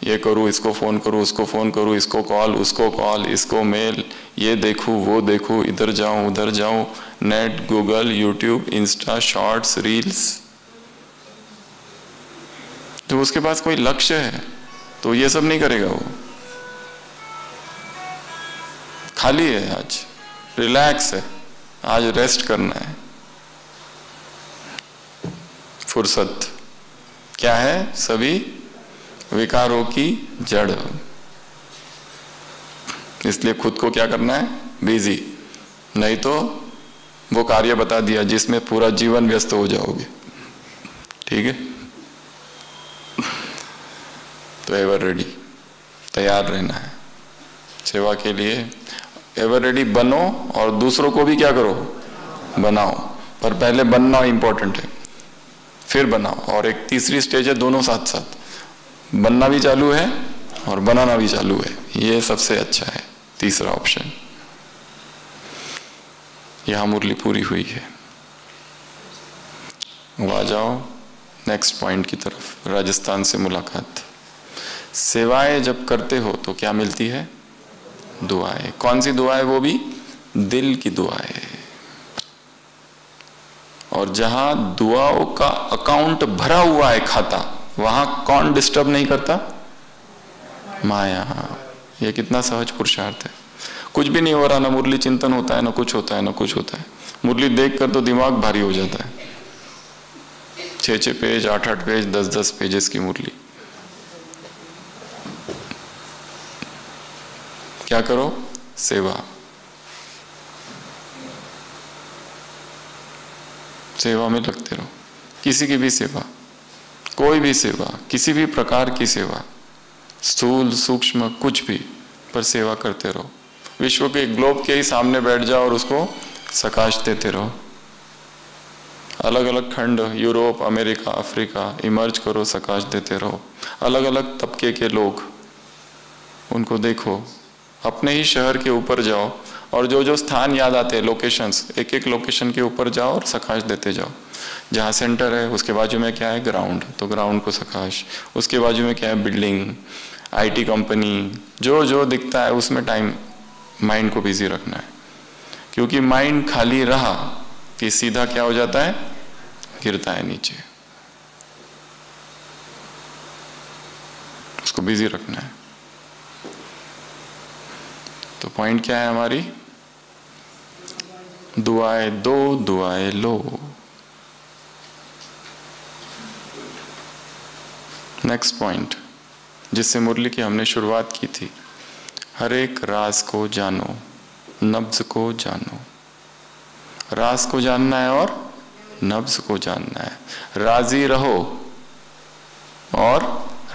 ये करूँ, इसको फोन करूँ, उसको फोन करूँ, इसको कॉल, उसको कॉल, इसको मेल, ये देखूँ, वो देखूँ, इधर जाऊं, उधर जाऊं, net, Google, YouTube, Insta, shorts, reels. तो उसके पास कोई लक्ष्य है तो ये सब नहीं करेगा। वो खाली है, आज रिलैक्स है, आज रेस्ट करना है। फुर्सत क्या है? सभी विकारों की जड़। इसलिए खुद को क्या करना है? बिजी। नहीं तो वो कार्य बता दिया जिसमें पूरा जीवन व्यस्त हो जाओगे। ठीक है? तो एवर रेडी, तैयार रहना है सेवा के लिए। एवर रेडी बनो और दूसरों को भी क्या करो? बनाओ। पर पहले बनना इंपॉर्टेंट है, फिर बनाओ। और एक तीसरी स्टेज है, दोनों साथ साथ। बनना भी चालू है और बनाना भी चालू है। ये सबसे अच्छा है, तीसरा ऑप्शन। यहां मुरली पूरी हुई है। अब आ जाओ नेक्स्ट पॉइंट की तरफ, राजस्थान से मुलाकात। सेवाएं जब करते हो तो क्या मिलती है? दुआएं। कौन सी दुआएं? वो भी दिल की दुआएं। और जहां दुआओं का अकाउंट भरा हुआ है, खाता, वहां कौन डिस्टर्ब नहीं करता? माया। ये कितना सहज पुरुषार्थ है। कुछ भी नहीं हो रहा, ना मुरली चिंतन होता है, ना कुछ होता है, ना कुछ होता है। मुरली देखकर तो दिमाग भारी हो जाता है। 6-6 पेज, 8-8 पेज, 10-10 पेजेस की मुरली। क्या करो? सेवा। सेवा में लगते रहो। किसी की भी सेवा, कोई भी सेवा, किसी भी प्रकार की सेवा, स्थूल सूक्ष्म कुछ भी, पर सेवा करते रहो। विश्व के ग्लोब के ही सामने बैठ जाओ और उसको सकाश देते रहो। अलग अलग खंड, यूरोप, अमेरिका, अफ्रीका, इमर्ज करो, सकाश देते रहो। अलग अलग तबके के लोग, उनको देखो। अपने ही शहर के ऊपर जाओ और जो जो स्थान याद आते हैं, लोकेशंस, एक एक लोकेशन के ऊपर जाओ और सकाश देते जाओ। जहाँ सेंटर है उसके बाजू में क्या है, ग्राउंड, तो ग्राउंड को सकाश। उसके बाजू में क्या है, बिल्डिंग, आईटी कंपनी, जो जो दिखता है उसमें टाइम, माइंड को बिजी रखना है। क्योंकि माइंड खाली रहा कि सीधा क्या हो जाता है, गिरता है नीचे। उसको बिजी रखना है। तो पॉइंट क्या है हमारी, दुआएं दो, दुआएं लो। नेक्स्ट पॉइंट जिससे मुरली की हमने शुरुआत की थी, हर एक राज को जानो, नब्ज को जानो। राज को जानना है और नब्ज को जानना है। राजी रहो और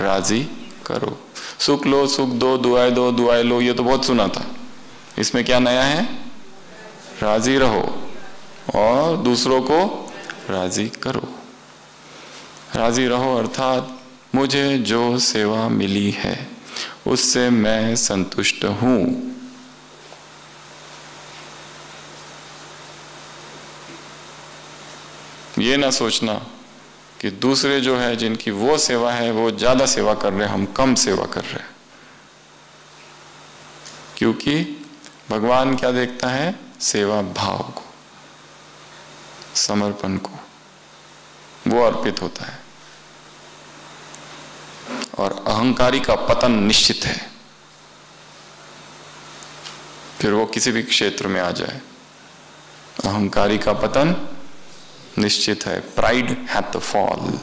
राजी करो। सुख लो, सुख दो, दुआएं दो, दुआएं लो, ये तो बहुत सुना था। इसमें क्या नया है, राजी रहो और दूसरों को राजी करो। राजी रहो अर्थात मुझे जो सेवा मिली है उससे मैं संतुष्ट हूं। ये ना सोचना कि दूसरे जो है जिनकी वो सेवा है वो ज्यादा सेवा कर रहे हैं, हम कम सेवा कर रहे हैं। क्योंकि भगवान क्या देखता है, सेवा भाव को, समर्पण को, वो अर्पित होता है। और अहंकारी का पतन निश्चित है, फिर वो किसी भी क्षेत्र में आ जाए। अहंकारी का पतन निश्चित है। Pride hath to fall.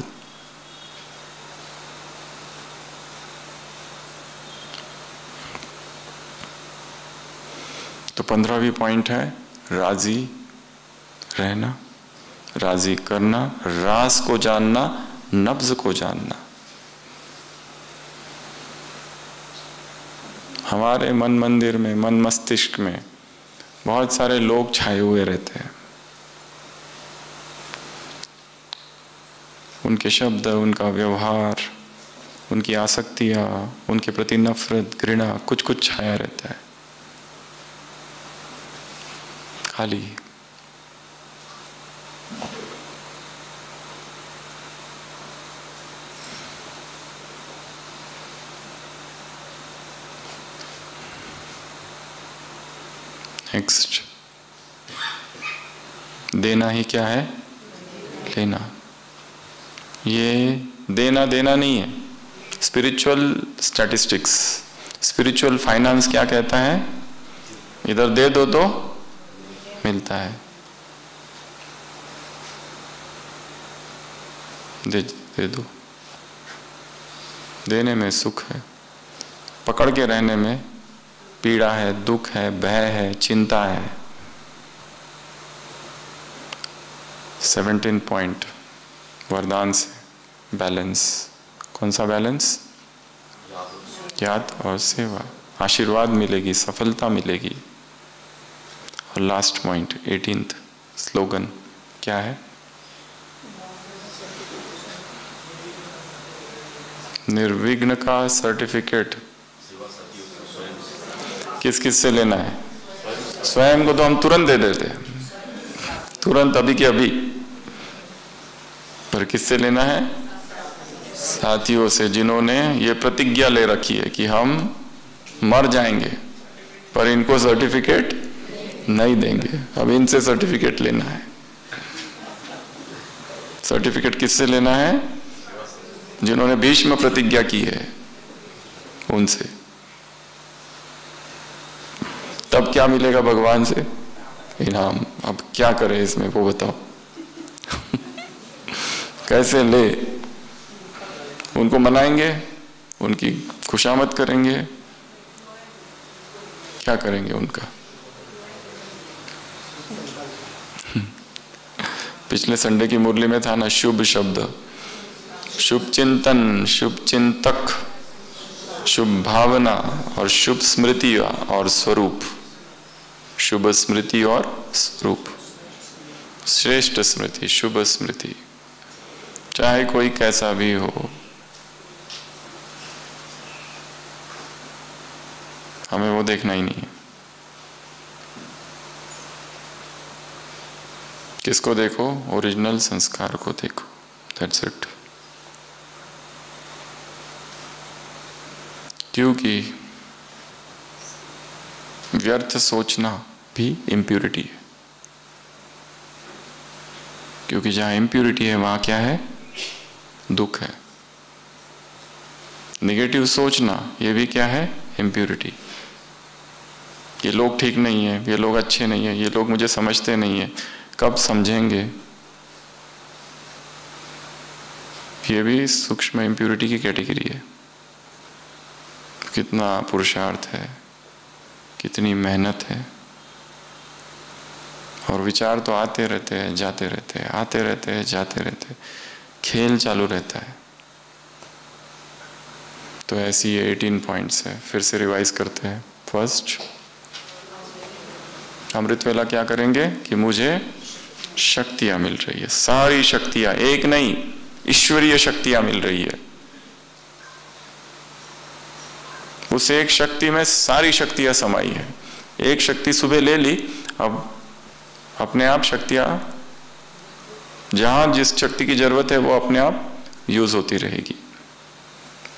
तो 15वीं पॉइंट है राजी रहना, राजी करना, राज को जानना, नब्ज को जानना। हमारे मन मंदिर में, मन मस्तिष्क में बहुत सारे लोग छाए हुए रहते हैं। उनके शब्द, उनका व्यवहार, उनकी आसक्तियां, उनके प्रति नफरत, घृणा, कुछ कुछ छाया रहता है खाली। नेक्स्ट, देना ही क्या है, लेना। ये देना देना नहीं है। स्पिरिचुअल स्टैटिस्टिक्स, स्पिरिचुअल फाइनेंस क्या कहता है, इधर दे दो तो मिलता है, दे दो। देने में सुख है, पकड़ के रहने में पीड़ा है, दुख है, भय है, चिंता है। 17 पॉइंट वरदान से बैलेंस। कौन सा बैलेंस, याद और सेवा। आशीर्वाद मिलेगी, सफलता मिलेगी। और लास्ट पॉइंट 18th स्लोगन क्या है, निर्विघ्न का सर्टिफिकेट किस किस से लेना है, स्वयं को तो हम तुरंत दे देते हैं, तुरंत अभी के अभी, पर किससे लेना है, साथियों से जिन्होंने ये प्रतिज्ञा ले रखी है कि हम मर जाएंगे पर इनको सर्टिफिकेट नहीं देंगे। अब इनसे सर्टिफिकेट लेना है। सर्टिफिकेट किससे लेना है, जिन्होंने भीष्म प्रतिज्ञा की है उनसे। तब क्या मिलेगा भगवान से, इनाम। अब क्या करें इसमें वो बताओ कैसे ले, उनको मनाएंगे, उनकी खुशामद करेंगे, क्या करेंगे उनका। पिछले संडे की मुरली में था ना, शुभ शब्द, शुभ चिंतन, शुभ चिंतक, शुभ भावना और शुभ स्मृति और स्वरूप, शुभ स्मृति और स्वरूप, श्रेष्ठ स्मृति, शुभ स्मृति, चाहे कोई कैसा भी हो, हमें वो देखना ही नहीं है। किसको देखो? ओरिजिनल संस्कार को देखो, दैट्स इट। क्योंकि व्यर्थ सोचना भी इम्प्यूरिटी है, क्योंकि जहां इम्प्यूरिटी है वहां क्या है? दुख है। नेगेटिव सोचना ये भी क्या है? इम्प्यूरिटी। ये लोग ठीक नहीं है, ये लोग अच्छे नहीं है, ये लोग मुझे समझते नहीं है। कब समझेंगे? ये भी सूक्ष्म इम्प्यूरिटी की कैटेगरी है। कितना पुरुषार्थ है, कितनी मेहनत है, और विचार तो आते रहते हैं, जाते रहते हैं, आते रहते हैं, जाते रहते हैं, खेल चालू रहता है। तो ऐसी ये 18 पॉइंट्स है, फिर से रिवाइज करते हैं। फर्स्ट, अमृत वेला क्या करेंगे कि मुझे शक्तियां मिल रही है, सारी शक्तियां, एक नहीं, ईश्वरीय शक्तियां मिल रही है। उस एक शक्ति में सारी शक्तियां समाई है। एक शक्ति सुबह ले ली, अब अपने आप शक्तियां जहां जिस शक्ति की जरूरत है वो अपने आप यूज होती रहेगी।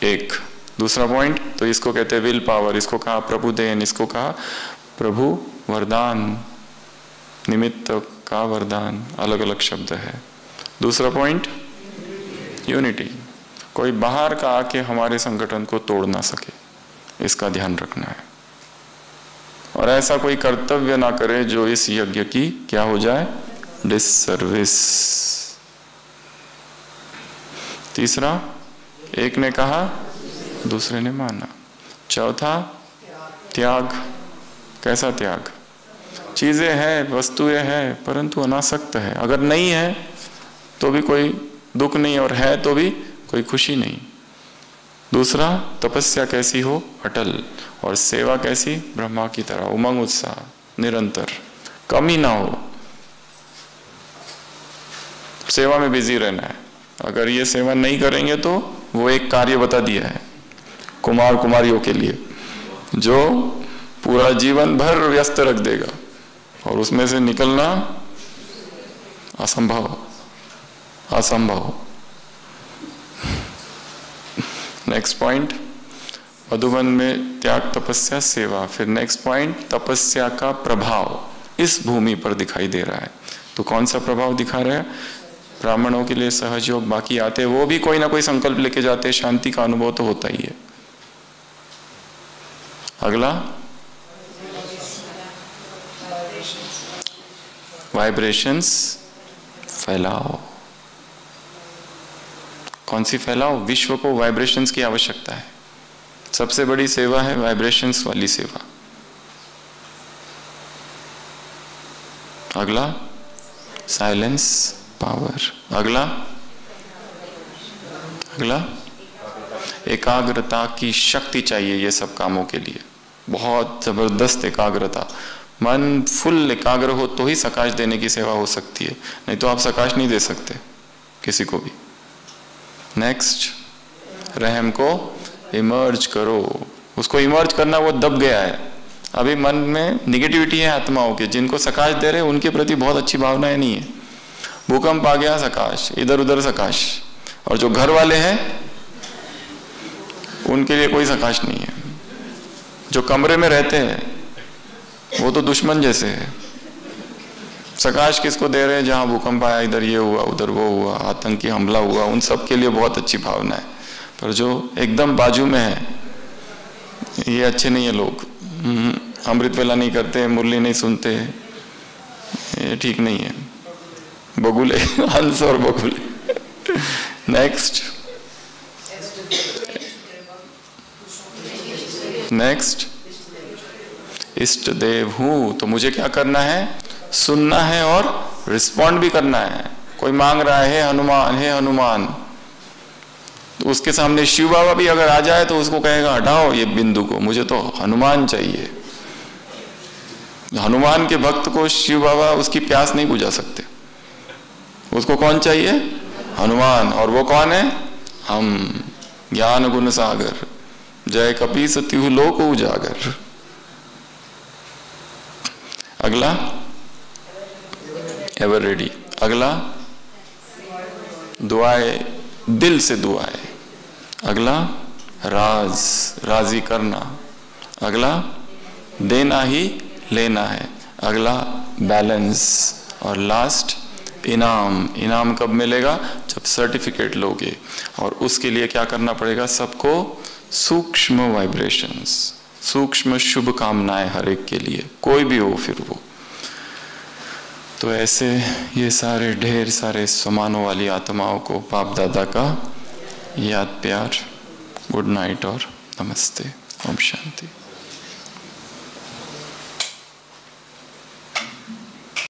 एक दूसरा पॉइंट, तो इसको कहते हैं विल पावर, इसको कहा प्रभु देन, इसको कहा प्रभु वरदान, निमित्त का वरदान, अलग अलग शब्द है। दूसरा पॉइंट, यूनिटी, कोई बाहर का आके हमारे संगठन को तोड़ ना सके, इसका ध्यान रखना है। और ऐसा कोई कर्तव्य ना करे जो इस यज्ञ की क्या हो जाए? डिससर्विस। तीसरा, एक ने कहा दूसरे ने माना। चौथा, त्याग। कैसा त्याग? चीजें हैं, वस्तुएं हैं, परंतु अनासक्त है। अगर नहीं है तो भी कोई दुख नहीं, और है तो भी कोई खुशी नहीं। दूसरा, तपस्या कैसी हो? अटल। और सेवा कैसी? ब्रह्मा की तरह, उमंग उत्साह, निरंतर, कमी ना हो। सेवा में बिजी रहना है। अगर ये सेवा नहीं करेंगे तो वो एक कार्य बता दिया है कुमार कुमारियों के लिए, जो पूरा जीवन भर व्यस्त रख देगा, और उसमें से निकलना असंभव, असंभव। नेक्स्ट पॉइंट, मधुबन में त्याग, तपस्या, सेवा। फिर नेक्स्ट पॉइंट, तपस्या का प्रभाव इस भूमि पर दिखाई दे रहा है। तो कौन सा प्रभाव दिखा रहा है? ब्राह्मणों के लिए सहयोग, बाकी आते वो भी कोई ना कोई संकल्प लेके जाते, शांति का अनुभव तो होता ही है। अगला, वाइब्रेशंस फैलाओ। कौन सी फैलाओ? विश्व को वाइब्रेशंस की आवश्यकता है। सबसे बड़ी सेवा है वाइब्रेशंस वाली सेवा। अगला, साइलेंस पावर। अगला, अगला, एकाग्रता की शक्ति चाहिए ये सब कामों के लिए, बहुत जबरदस्त एकाग्रता। मन फुल एकाग्र हो तो ही सकाश देने की सेवा हो सकती है, नहीं तो आप सकाश नहीं दे सकते किसी को भी। नेक्स्ट, रहम को इमर्ज करो। उसको इमर्ज करना, वो दब गया है। अभी मन में निगेटिविटी है आत्माओं के, जिनको सकाश दे रहे उनके प्रति बहुत अच्छी भावनाएं नहीं है। भूकंप आ गया, सकाश, इधर उधर सकाश, और जो घर वाले हैं उनके लिए कोई सकाश नहीं है। जो कमरे में रहते हैं वो तो दुश्मन जैसे है। सकाश किसको दे रहे हैं? जहां भूकंप आया, इधर ये हुआ, उधर वो हुआ, आतंकी हमला हुआ, उन सब के लिए बहुत अच्छी भावना है। पर जो एकदम बाजू में है, ये अच्छे नहीं है लोग। अमृत वेला नहीं करते, मुरली नहीं सुनते, ये ठीक नहीं है। बगुले, हंस और बगुले। नेक्स्ट, नेक्स्ट, इष्ट देव हूं तो मुझे क्या करना है? सुनना है और रिस्पॉन्ड भी करना है। कोई मांग रहा है, हनुमान, हे हनुमान, तो उसके सामने शिव बाबा भी अगर आ जाए तो उसको कहेगा हटाओ ये बिंदु को, मुझे तो हनुमान चाहिए। हनुमान के भक्त को शिव बाबा उसकी प्यास नहीं बुझा सकते। उसको कौन चाहिए? हनुमान। और वो कौन है? हम। ज्ञान गुण सागर, जय कपीस तिहु लोक उजागर। अगला एवर रेडी। अगला दुआएं, दिल से दुआएं। अगला राज, राजी करना। अगला देना ही लेना है। अगला बैलेंस। और लास्ट इनाम। इनाम कब मिलेगा? जब सर्टिफिकेट लोगे। और उसके लिए क्या करना पड़ेगा? सबको सूक्ष्म वाइब्रेशंस, सूक्ष्म शुभ कामनाएं हर एक के लिए, कोई भी हो फिर वो। तो ऐसे ये सारे ढेर सारे समानों वाली आत्माओं को बाप दादा का याद प्यार, गुड नाइट और नमस्ते। ओम शांति।